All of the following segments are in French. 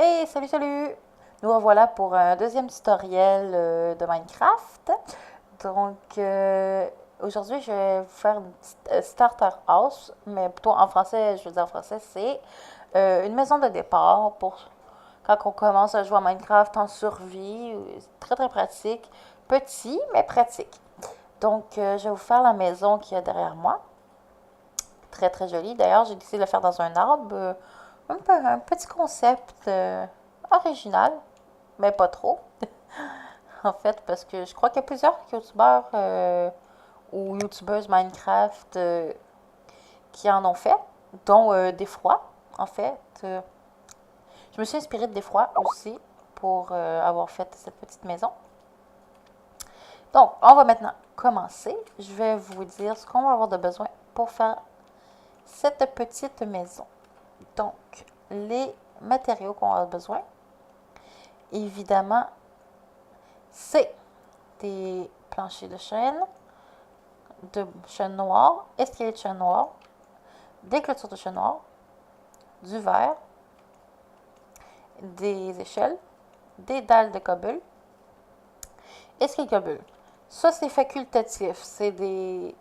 Hey, salut, salut! Nous revoilà pour un deuxième tutoriel de Minecraft. Donc, aujourd'hui, je vais vous faire une petite starter house, mais plutôt en français, je veux dire en français, c'est une maison de départ pour quand on commence à jouer à Minecraft en survie. C'est très, très pratique. Petit, mais pratique. Donc, je vais vous faire la maison qu'il y a derrière moi. Très, très jolie. D'ailleurs, j'ai décidé de le faire dans un arbre. Un petit concept original, mais pas trop, en fait, parce que je crois qu'il y a plusieurs youtubeurs ou youtubeuses Minecraft qui en ont fait, dont des fois, en fait. Je me suis inspirée de des fois aussi pour avoir fait cette petite maison. Donc, on va maintenant commencer. Je vais vous dire ce qu'on va avoir de besoin pour faire cette petite maison. Donc, les matériaux qu'on a besoin, évidemment, c'est des planchers de chêne noir, escaliers de chêne noir, des clôtures de chêne noir, du verre, des échelles, des dalles de cobble. Escalier cobble. Ça, c'est facultatif. C'est des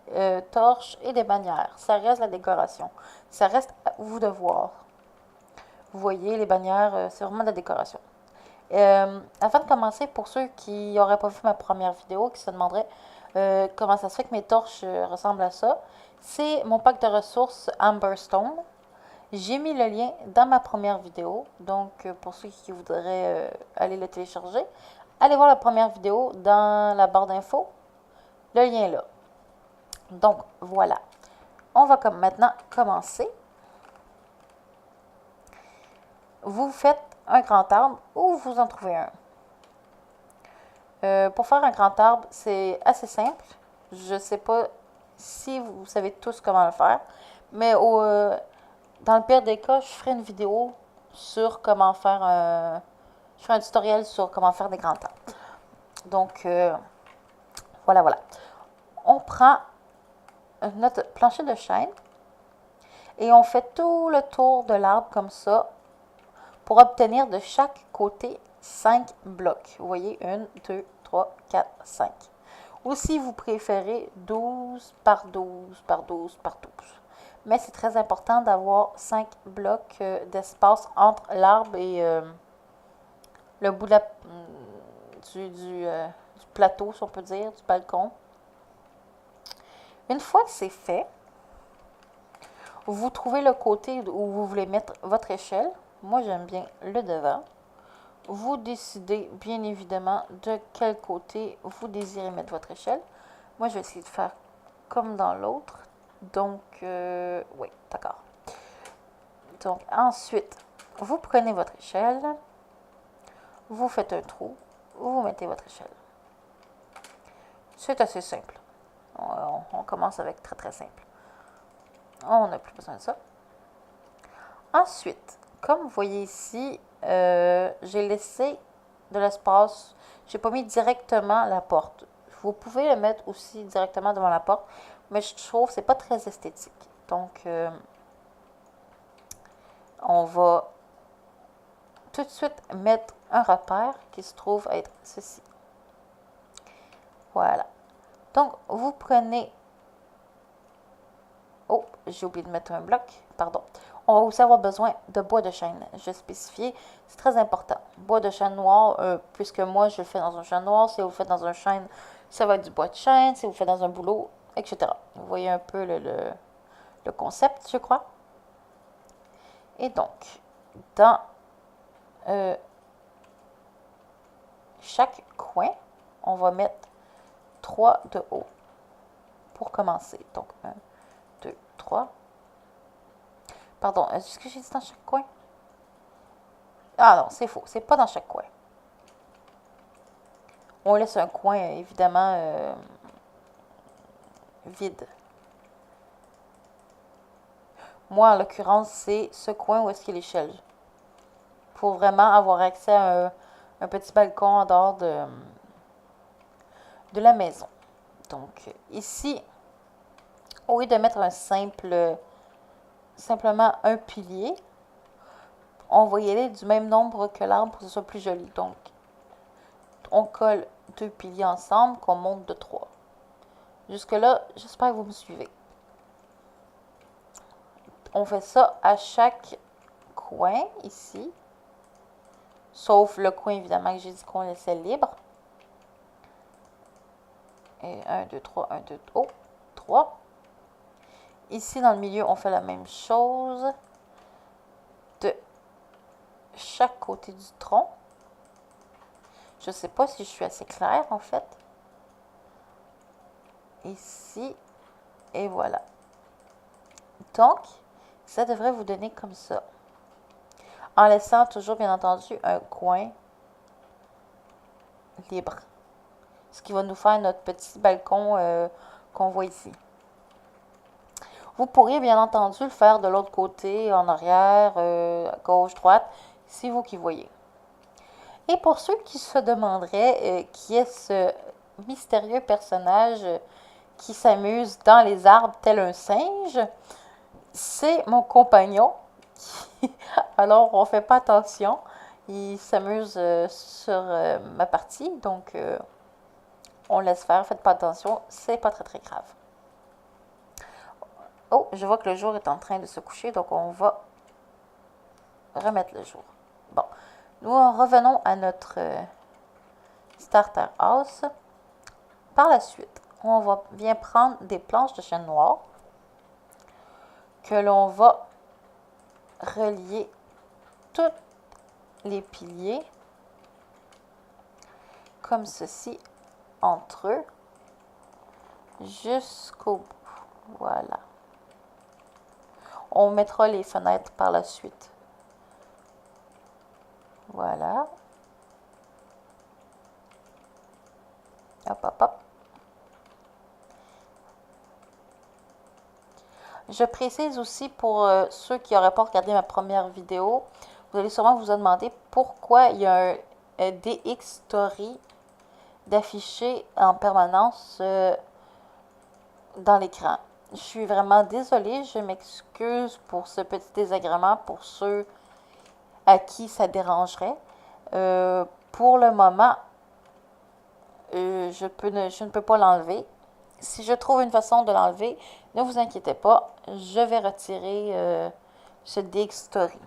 torches et des bannières. Ça reste la décoration. Ça reste à vous de voir. Vous voyez, les bannières, c'est vraiment de la décoration. Avant de commencer, pour ceux qui n'auraient pas vu ma première vidéo, qui se demanderaient comment ça se fait que mes torches ressemblent à ça, c'est mon pack de ressources Amberstone. J'ai mis le lien dans ma première vidéo, donc pour ceux qui voudraient aller le télécharger, allez voir la première vidéo dans la barre d'infos. Le lien est là. Donc voilà. On va maintenant commencer. Vous faites un grand arbre ou vous en trouvez un. Pour faire un grand arbre, c'est assez simple. Je ne sais pas si vous savez tous comment le faire, mais dans le pire des cas, je ferai une vidéo sur comment faire un... Je ferai un tutoriel sur comment faire des grands arbres. Donc, voilà, voilà. On prend notre plancher de chêne et on fait tout le tour de l'arbre comme ça pour obtenir de chaque côté 5 blocs. Vous voyez, 1, 2, 3, 4, 5. Ou si vous préférez 12 par 12 par 12 par 12. Mais c'est très important d'avoir 5 blocs d'espace entre l'arbre et le bout de du plateau, si on peut dire, du balcon. Une fois que c'est fait, vous trouvez le côté où vous voulez mettre votre échelle. Moi, j'aime bien le devant. Vous décidez bien évidemment de quel côté vous désirez mettre votre échelle. Moi, je vais essayer de faire comme dans l'autre. Donc, oui, d'accord. Donc, ensuite, vous prenez votre échelle, vous faites un trou, vous mettez votre échelle. C'est assez simple. On commence avec très très simple. On n'a plus besoin de ça. Ensuite, comme vous voyez ici, j'ai laissé de l'espace. J'ai pas mis directement la porte. Vous pouvez le mettre aussi directement devant la porte, mais je trouve que c'est pas très esthétique. Donc, on va tout de suite mettre un repère qui se trouve être ceci. Voilà. Donc, vous prenez... Oh, j'ai oublié de mettre un bloc, pardon. On va aussi avoir besoin de bois de chêne. Je vais spécifier, c'est très important. Bois de chêne noir, puisque moi je le fais dans un chêne noir. Si vous le faites dans un chêne, ça va être du bois de chêne. Si vous le faites dans un bouleau, etc. Vous voyez un peu le concept, je crois. Et donc, dans chaque coin, on va mettre 3 de haut pour commencer. Donc, 1, 2, 3. Pardon, est-ce que j'ai dit dans chaque coin? Ah non, c'est faux. C'est pas dans chaque coin. On laisse un coin, évidemment, vide. Moi, en l'occurrence, c'est ce coin où est-ce qu'il y a l'échelle. Pour vraiment avoir accès à un petit balcon en dehors de la maison. Donc, ici, au lieu de mettre simplement un pilier, On va y aller du même nombre que l'arbre pour que ce soit plus joli. Donc, on colle 2 piliers ensemble, qu'on monte de 3. Jusque-là, j'espère que vous me suivez. On fait ça à chaque coin, ici. Sauf le coin, évidemment, que j'ai dit qu'on laissait libre. Et 1, 2, 3, 1, 2, oh, 3. Ici, dans le milieu, on fait la même chose. De chaque côté du tronc. Je ne sais pas si je suis assez claire, en fait. Ici, et voilà. Donc, ça devrait vous donner comme ça. En laissant toujours, bien entendu, un coin libre. Ce qui va nous faire notre petit balcon qu'on voit ici. Vous pourriez, bien entendu, le faire de l'autre côté, en arrière, gauche, droite. C'est vous qui voyez. Et pour ceux qui se demanderaient qui est ce mystérieux personnage qui s'amuse dans les arbres tel un singe, c'est mon compagnon. Alors, on ne fait pas attention. Il s'amuse sur ma partie, donc on laisse faire. Faites pas attention, c'est pas très très grave. Oh, je vois que le jour est en train de se coucher, donc on va remettre le jour. Bon, nous revenons à notre starter house. Par la suite, on va bien prendre des planches de chêne noir que l'on va relier tous les piliers comme ceci entre eux jusqu'au bout. Voilà. On mettra les fenêtres par la suite. Voilà. Hop, hop, hop. Je précise aussi pour ceux qui n'auraient pas regardé ma première vidéo, vous allez sûrement vous demander pourquoi il y a un DX Story d'afficher en permanence dans l'écran. Je suis vraiment désolée, je m'excuse pour ce petit désagrément pour ceux à qui ça dérangerait. Pour le moment, je ne peux pas l'enlever. Si je trouve une façon de l'enlever, ne vous inquiétez pas, je vais retirer ce DX Story.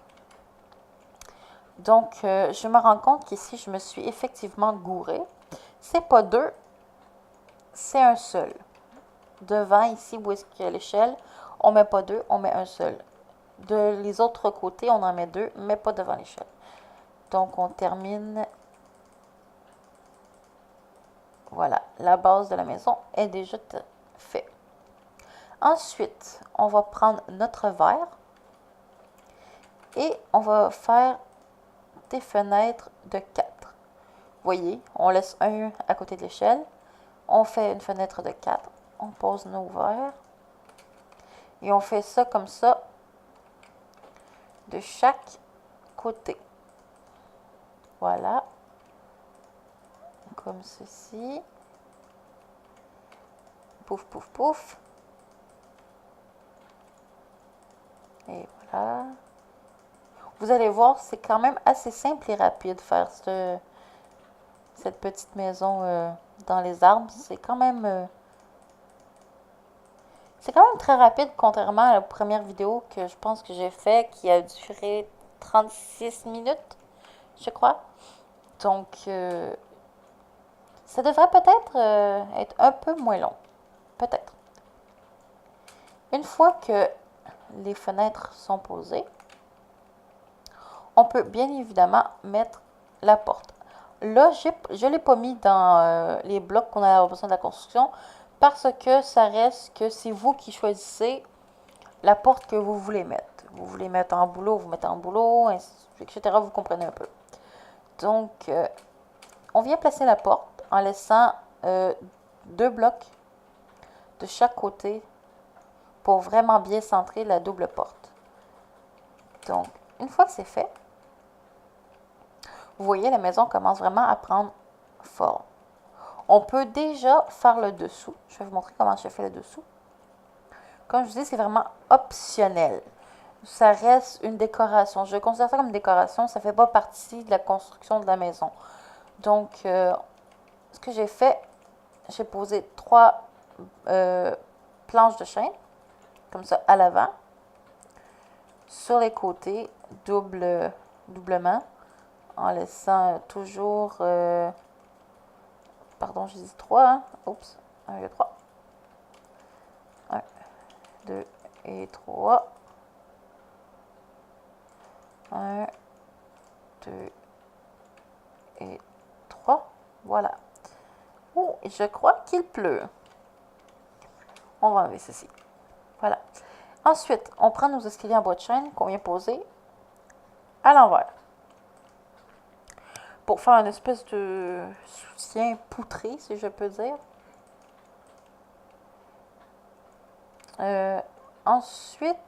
Donc, je me rends compte qu'ici, je me suis effectivement gourée. C'est pas deux, c'est un seul. Devant, ici, où est-ce qu'il y a l'échelle, on ne met pas deux, on met un seul. De les autres côtés, on en met deux, mais pas devant l'échelle. Donc, on termine. Voilà, la base de la maison est déjà faite. Ensuite, on va prendre notre verre et on va faire des fenêtres de 4. Vous voyez, on laisse un à côté de l'échelle. On fait une fenêtre de 4. On pose nos verres. Et on fait ça comme ça de chaque côté. Voilà. Comme ceci. Pouf, pouf, pouf. Et voilà. Vous allez voir, c'est quand même assez simple et rapide faire cette petite maison dans les arbres. C'est quand même très rapide, contrairement à la première vidéo que je pense que j'ai fait, qui a duré 36 minutes, je crois. Donc, ça devrait peut-être être un peu moins long. Peut-être. Une fois que les fenêtres sont posées, on peut bien évidemment mettre la porte. Là, je ne l'ai pas mis dans les blocs qu'on a avoir besoin de la construction parce que ça reste que c'est vous qui choisissez la porte que vous voulez mettre. Vous voulez mettre en boulot, vous mettez en boulot, etc. Vous comprenez un peu. Donc, on vient placer la porte en laissant 2 blocs de chaque côté pour vraiment bien centrer la double porte. Donc, une fois que c'est fait, vous voyez, la maison commence vraiment à prendre forme. On peut déjà faire le dessous. Je vais vous montrer comment je fais le dessous. Comme je vous dis, c'est vraiment optionnel. Ça reste une décoration. Je considère ça comme une décoration. Ça fait pas partie de la construction de la maison. Donc, ce que j'ai fait, j'ai posé 3 euh, planches de chaîne, comme ça, à l'avant. Sur les côtés, doublement, en laissant toujours... pardon, j'ai dit 3, hein? Oups, 1, 2, 3. 1, 2 et 3. 1, 2 et 3. Voilà. Oh, je crois qu'il pleut. On va enlever ceci. Voilà. Ensuite, on prend nos escaliers en bois de chêne qu'on vient poser à l'envers. Pour faire une espèce de soutien poutré, si je peux dire. Ensuite,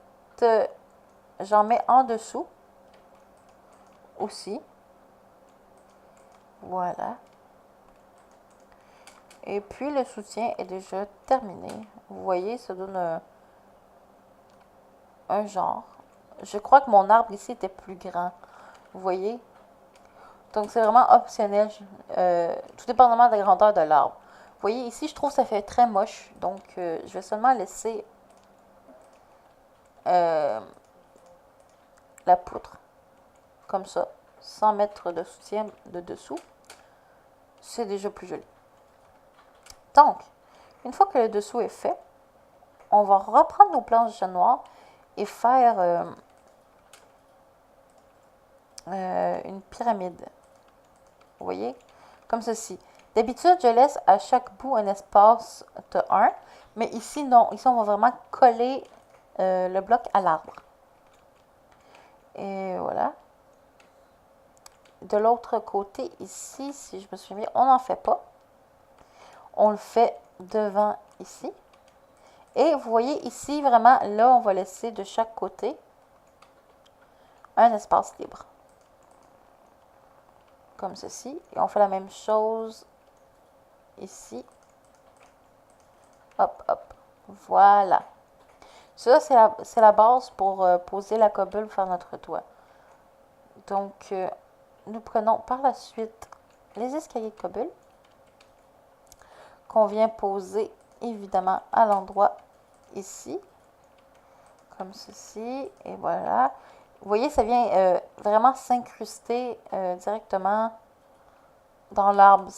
j'en mets en dessous aussi. Voilà. Et puis le soutien est déjà terminé. Vous voyez, ça donne un genre. Je crois que mon arbre ici était plus grand. Vous voyez? Donc c'est vraiment optionnel, tout dépendamment de la grandeur de l'arbre. Vous voyez, ici, je trouve que ça fait très moche. Donc je vais seulement laisser la poutre comme ça, sans mettre de soutien de dessous. C'est déjà plus joli. Donc, une fois que le dessous est fait, on va reprendre nos planches de noir et faire une pyramide. Vous voyez? Comme ceci. D'habitude, je laisse à chaque bout un espace de 1, mais ici, non. Ici, on va vraiment coller le bloc à l'arbre. Et voilà. De l'autre côté, ici, si je me souviens bien, on n'en fait pas. On le fait devant ici. Et vous voyez ici, vraiment, là, on va laisser de chaque côté un espace libre. Comme ceci. Et on fait la même chose ici. Hop, hop. Voilà. Ça, c'est la base pour poser la cobble pour faire notre toit. Donc, nous prenons par la suite les escaliers de cobble qu'on vient poser évidemment à l'endroit ici. Comme ceci. Et voilà. Vous voyez, ça vient vraiment s'incruster directement dans l'arbre.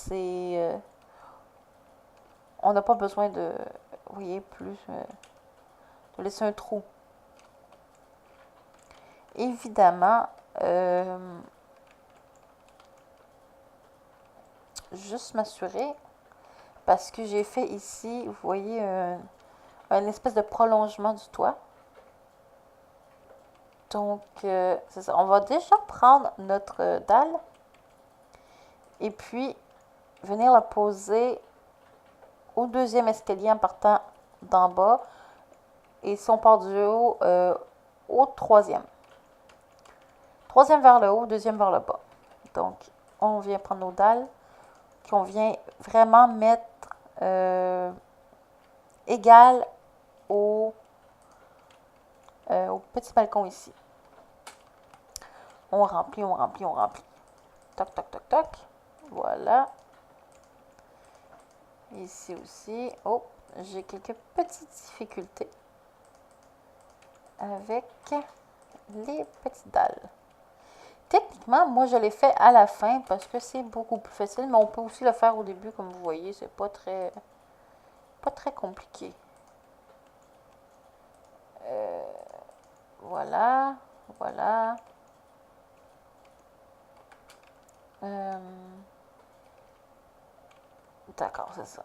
On n'a pas besoin de, vous voyez, plus de laisser un trou. Évidemment, juste m'assurer, parce que j'ai fait ici, vous voyez, un espèce de prolongement du toit. Donc, c'est ça. On va déjà prendre notre dalle et puis venir la poser au deuxième escalier en partant d'en bas. Et si on part du haut, au troisième. Troisième vers le haut, deuxième vers le bas. Donc, on vient prendre nos dalles, qu'on vient vraiment mettre égales au petit balcon ici. On remplit, on remplit, on remplit. Toc, toc, toc, toc. Voilà. Ici aussi. Oh, j'ai quelques petites difficultés avec les petites dalles. Techniquement, moi, je l'ai fait à la fin parce que c'est beaucoup plus facile, mais on peut aussi le faire au début, comme vous voyez. C'est pas très compliqué. Voilà, voilà. D'accord, c'est ça.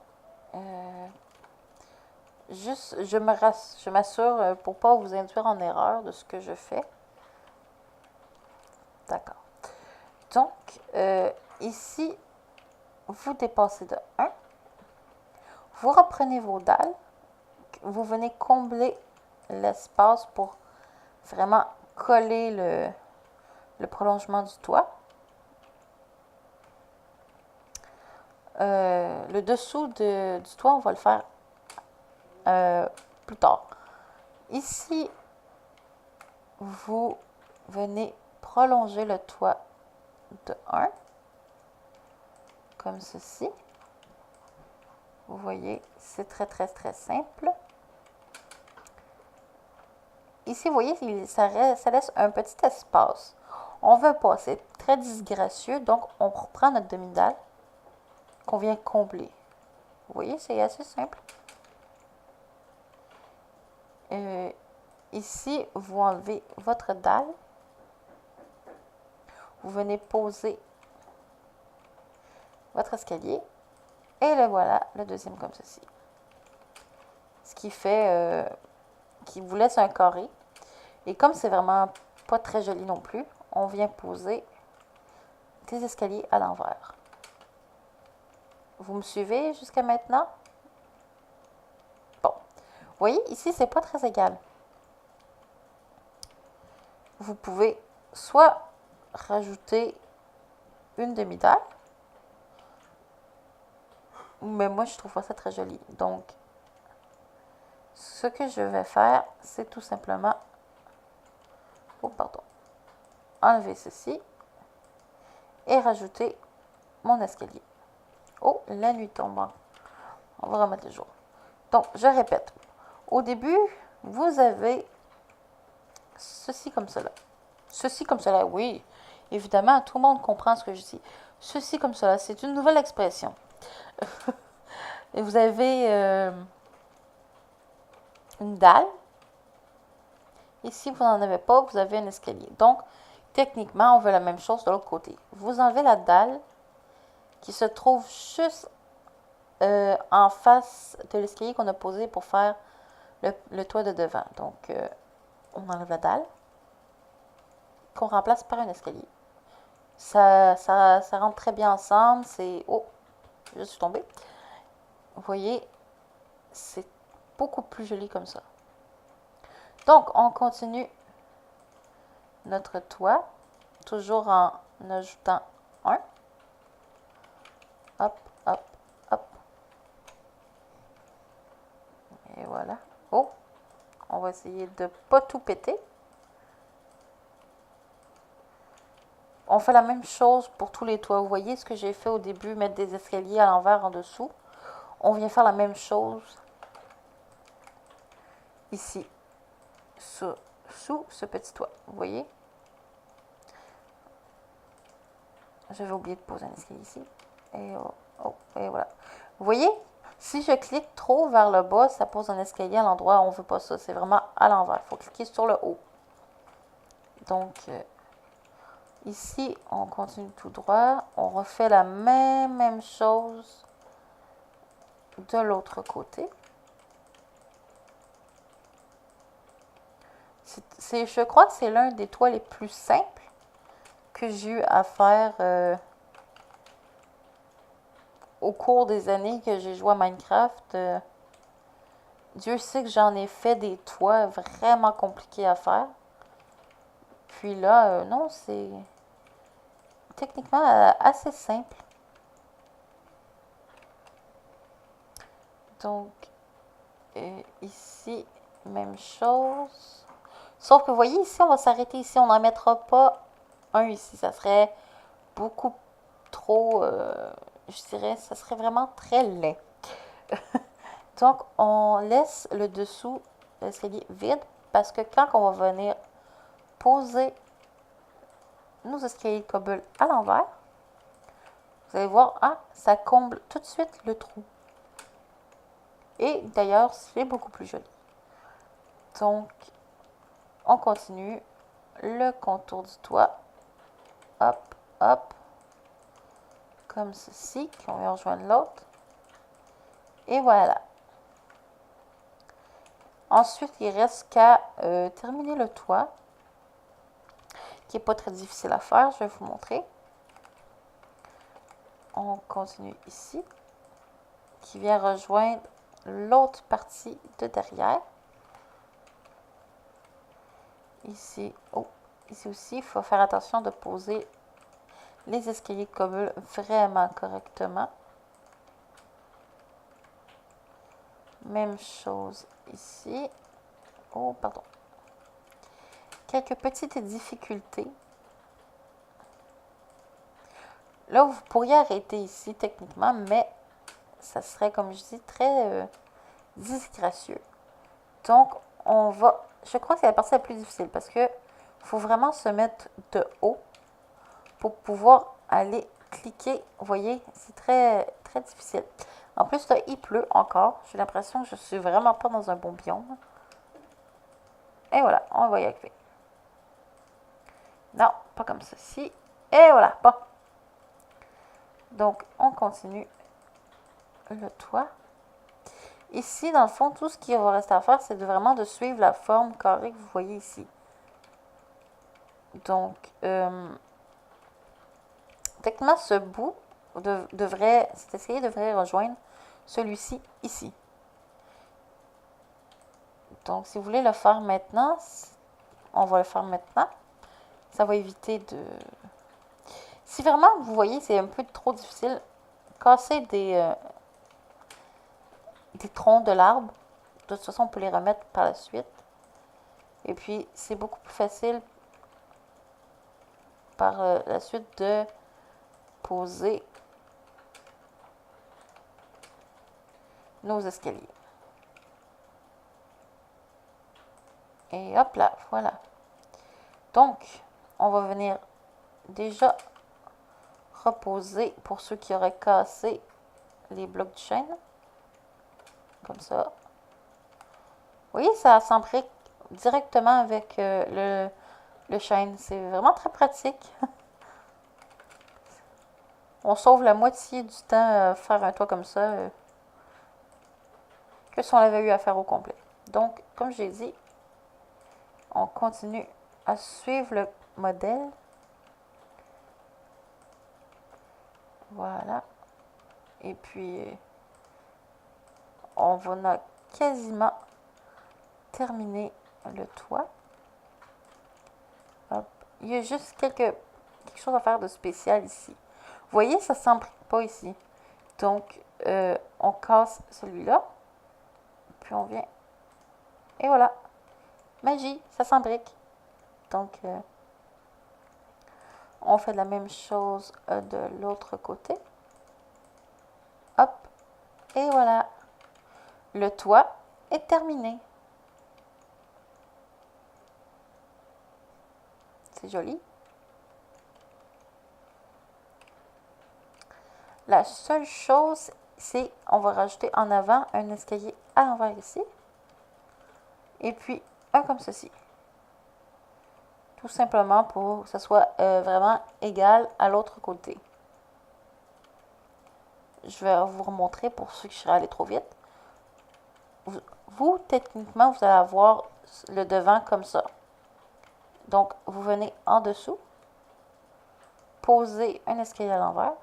Juste, je m'assure pour pas vous induire en erreur de ce que je fais. D'accord. Donc, ici, vous dépassez de 1. Vous reprenez vos dalles. Vous venez combler l'espace pour vraiment coller le prolongement du toit. Le dessous du toit, on va le faire plus tard. Ici, vous venez prolonger le toit de 1, comme ceci. Vous voyez, c'est très simple. Ici, vous voyez, ça laisse un petit espace. On ne veut pas, c'est très disgracieux, donc on reprend notre demi-dalle qu'on vient combler. Vous voyez, c'est assez simple. Ici, vous enlevez votre dalle. Vous venez poser votre escalier. Et le voilà, le deuxième comme ceci. Ce qui fait, qui vous laisse un carré. Et comme c'est vraiment pas très joli non plus, on vient poser des escaliers à l'envers. Vous me suivez jusqu'à maintenant? Bon. Vous voyez, ici, c'est pas très égal. Vous pouvez soit rajouter une demi-dalle, mais moi, je trouve pas ça très joli. Donc, ce que je vais faire, c'est tout simplement... Oh, pardon. Enlever ceci et rajouter mon escalier. Oh, la nuit tombe. On va remettre le jour. Donc, je répète. Au début, vous avez ceci comme cela. Ceci comme cela, oui. Évidemment, tout le monde comprend ce que je dis. Ceci comme cela, c'est une nouvelle expression. Et vous avez une dalle. Et si vous n'en avez pas, vous avez un escalier. Donc, techniquement, on veut la même chose de l'autre côté. Vous enlevez la dalle qui se trouve juste en face de l'escalier qu'on a posé pour faire le toit de devant. Donc, on enlève la dalle qu'on remplace par un escalier. Ça rentre très bien ensemble. C'est... Oh, je suis tombée. Vous voyez, c'est beaucoup plus joli comme ça. Donc, on continue notre toit, toujours en ajoutant un. Hop, hop, hop. Et voilà. Oh, on va essayer de ne pas tout péter. On fait la même chose pour tous les toits. Vous voyez ce que j'ai fait au début, mettre des escaliers à l'envers en dessous. On vient faire la même chose ici, sous ce petit toit. Vous voyez? J'avais oublié de poser un escalier ici. Et oh, et voilà. Vous voyez? Si je clique trop vers le bas, ça pose un escalier à l'endroit où on ne veut pas ça. C'est vraiment à l'envers. Il faut cliquer sur le haut. Donc, ici, on continue tout droit. On refait la même chose de l'autre côté. Je crois que c'est l'un des toits les plus simples que j'ai eu à faire au cours des années que j'ai joué à Minecraft. Dieu sait que j'en ai fait des toits vraiment compliqués à faire. Puis là, non, c'est techniquement assez simple. Donc, ici, même chose. Sauf que vous voyez, ici, on va s'arrêter ici. On n'en mettra pas un ici. Ça serait beaucoup trop, je dirais, ça serait vraiment très laid. Donc, on laisse le dessous de l'escalier vide parce que quand on va venir poser nos escaliers de cobble à l'envers, vous allez voir, hein, ça comble tout de suite le trou. Et d'ailleurs, c'est beaucoup plus joli. Donc, on continue le contour du toit. Hop, hop. Comme ceci, qu'on vient rejoindre l'autre. Et voilà. Ensuite, il reste qu'à terminer le toit, qui n'est pas très difficile à faire. Je vais vous montrer. On continue ici, qui vient rejoindre l'autre partie de derrière. Ici, oh, ici aussi, il faut faire attention de poser les escaliers de cobble vraiment correctement. Même chose ici. Oh, pardon. quelques petites difficultés. Là, vous pourriez arrêter ici techniquement, mais ça serait, comme je dis, très disgracieux. Donc, on va... Je crois que c'est la partie la plus difficile parce que faut vraiment se mettre de haut pour pouvoir aller cliquer. Vous voyez, c'est très, très difficile. En plus, là, il pleut encore. J'ai l'impression que je suis vraiment pas dans un bon biome. Et voilà, on va y arriver. Non, pas comme ceci. Et voilà, bon. Donc, on continue le toit. Ici, dans le fond, tout ce qu'il va rester à faire, c'est vraiment de suivre la forme carrée que vous voyez ici. Donc, techniquement, ce bout cet escalier devrait rejoindre celui-ci ici. Donc, si vous voulez le faire maintenant, on va le faire maintenant. Ça va éviter de... Si vraiment, vous voyez, c'est un peu trop difficile, casser des troncs de l'arbre. De toute façon, on peut les remettre par la suite. Et puis, c'est beaucoup plus facile par la suite de poser nos escaliers. Et hop là, voilà. Donc, on va venir déjà reposer pour ceux qui auraient cassé les blocs de chaîne. Comme ça. Vous voyez, ça s'embrique directement avec le chêne. C'est vraiment très pratique. On sauve la moitié du temps à faire un toit comme ça que si on l'avait eu à faire au complet. Donc, comme j'ai dit, on continue à suivre le modèle. Voilà. Et puis, on va quasiment terminer le toit. Hop. Il y a juste quelque chose à faire de spécial ici. Vous voyez, ça ne s'embrique pas ici. Donc, on casse celui-là. Puis on vient. Et voilà. Magie, ça s'embrique. Donc, on fait la même chose de l'autre côté. Hop. Et voilà. Le toit est terminé. C'est joli. La seule chose, c'est on va rajouter en avant un escalier à l'envers ici. Et puis, un comme ceci. Tout simplement pour que ce soit vraiment égal à l'autre côté. Je vais vous remontrer pour ceux qui seraient allés trop vite. Vous, techniquement, vous allez avoir le devant comme ça. Donc, vous venez en dessous, posez un escalier à l'envers,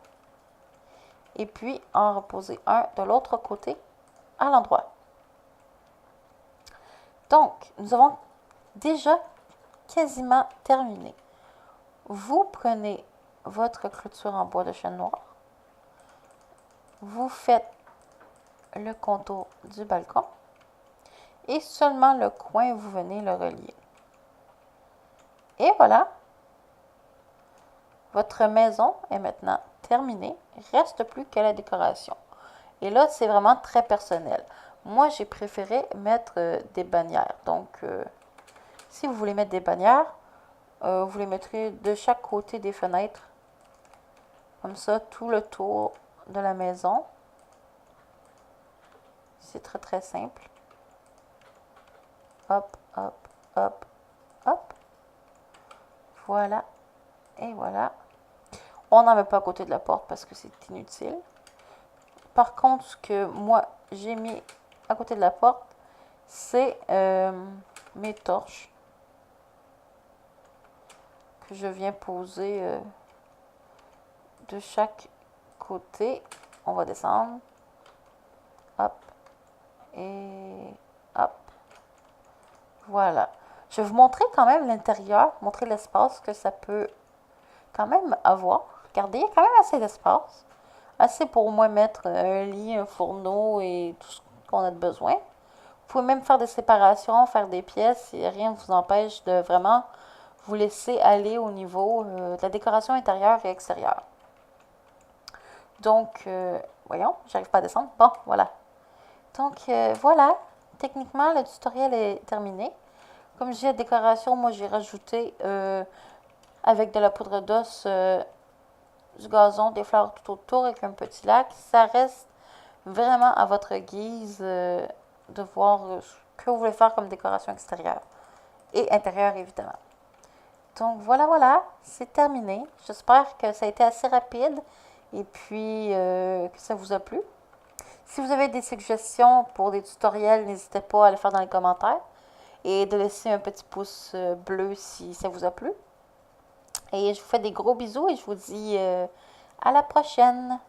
et puis en reposer un de l'autre côté à l'endroit. Donc, nous avons déjà quasiment terminé. Vous prenez votre clôture en bois de chêne noir, vous faites le contour du balcon, et seulement le coin, vous venez le relier. Et voilà, votre maison est maintenant terminée. Il ne reste plus que la décoration. Et là, c'est vraiment très personnel. Moi, j'ai préféré mettre des bannières. Donc, si vous voulez mettre des bannières, vous les mettrez de chaque côté des fenêtres. Comme ça, tout le tour de la maison. C'est très, très simple. Hop, hop, hop, hop. Voilà. Et voilà. On n'en met pas à côté de la porte parce que c'est inutile. Par contre, ce que moi, j'ai mis à côté de la porte, c'est mes torches que je viens poser de chaque côté. On va descendre. Hop. Et hop. Voilà. Je vais vous montrer quand même l'intérieur, montrer l'espace que ça peut quand même avoir. Regardez, il y a quand même assez d'espace. Assez pour au moins mettre un lit, un fourneau et tout ce qu'on a de besoin. Vous pouvez même faire des séparations, faire des pièces, et rien ne vous empêche de vraiment vous laisser aller au niveau de la décoration intérieure et extérieure. Donc, voyons, j'arrive pas à descendre. Bon, voilà. Donc, voilà. Techniquement, le tutoriel est terminé. Comme je dis, la décoration, moi, j'ai rajouté avec de la poudre d'os du gazon, des fleurs tout autour avec un petit lac. Ça reste vraiment à votre guise de voir ce que vous voulez faire comme décoration extérieure et intérieure, évidemment. Donc voilà, voilà, c'est terminé. J'espère que ça a été assez rapide et puis que ça vous a plu. Si vous avez des suggestions pour des tutoriels, n'hésitez pas à les faire dans les commentaires et de laisser un petit pouce bleu si ça vous a plu. Et je vous fais des gros bisous et je vous dis à la prochaine.